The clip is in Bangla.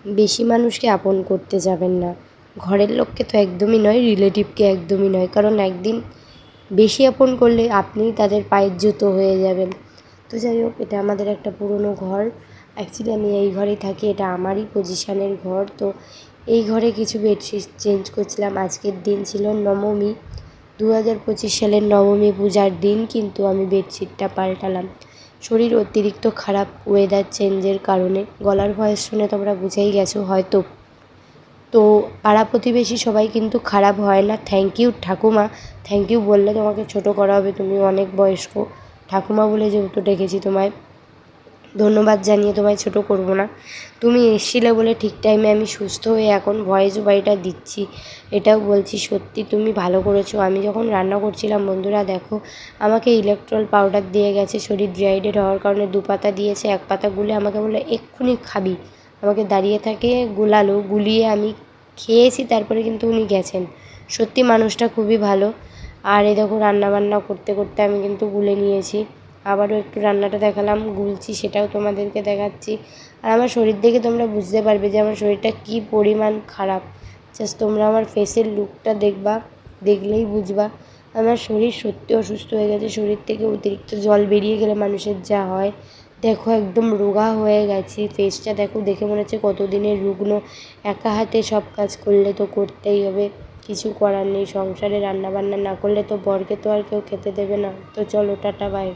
বেশি মানুষকে আপন করতে যাবেন না। ঘরের লোককে তো একদমই নয়, রিলেটিভকে একদমই নয়, কারণ একদিন বেশি আপন করলে আপনিই তাদের পায়ের জুতো হয়ে যাবেন। তো যাই হোক, এটা আমাদের একটা পুরনো ঘর। অ্যাকচুয়ালি আমি এই ঘরেই থাকি, এটা আমারই পজিশানের ঘর। তো এই ঘরে কিছু বেডশিট চেঞ্জ করছিলাম। আজকের দিন ছিল নবমী, 2025 সালের নবমী পূজার দিন, কিন্তু আমি বেডশিটটা পাল্টালাম। শরীর অতিরিক্ত খারাপ ওয়েদার চেঞ্জের কারণে। গলার ভয়েস শুনে তোমরা বুঝেই গেছো হয়তো। তো পাড়া প্রতিবেশী সবাই কিন্তু খারাপ হয় না। থ্যাংক ইউ ঠাকুমা। থ্যাংক ইউ বললে তোমাকে ছোট করা হবে, তুমি অনেক বয়স্ক। ঠাকুমা বলে যেহেতু ডেকেছি তোমায়, ধন্যবাদ জানিয়ে তোমায় ছোট করব না। তুমি এসেছিলে বলে ঠিক টাইমে আমি সুস্থ হয়ে এখন ভয়েস ওভারটা দিচ্ছি। এটাও বলছি সত্যি তুমি ভালো করেছো। আমি যখন রান্না করছিলাম বন্ধুরা দেখো, আমাকে ইলেকট্রল পাউডার দিয়ে গেছে। শরীর ডিহাইড্রেট হওয়ার কারণে 2 পাতা দিয়েছে, 1 পাতা গুলে আমাকে বললো এক্ষুনি খাবি। আমাকে দাঁড়িয়ে থাকে গুলালো, গুলিয়ে আমি খেয়েছি, তারপরে কিন্তু উনি গেছেন। সত্যি মানুষটা খুবই ভালো। আর এই দেখো রান্নাবান্না করতে করতে আমি কিন্তু গুলে নিয়েছি। আবারও একটু রান্নাটা দেখালাম, গুলছি, সেটাও তোমাদেরকে দেখাচ্ছি। আর আমার শরীর দেখে তোমরা বুঝতে পারবে যে আমার শরীরটা কী পরিমাণ খারাপ। জাস্ট তোমরা আমার ফেসের লুকটা দেখবা, দেখলেই বুঝবা আমার শরীর সত্যি অসুস্থ হয়ে গেছে। শরীর থেকে অতিরিক্ত জল বেরিয়ে গেলে মানুষের যা হয়, দেখো একদম রোগা হয়ে গেছি। ফেসটা দেখো, দেখে মনে হচ্ছে কতদিনের রুগ্ন। একা হাতে সব কাজ করলে তো করতেই হবে, কিছু করার নেই। সংসারে রান্নাবান্না না করলে তো বরকে তো আর কেউ খেতে দেবে না। তো চলো, টাটা, বাই।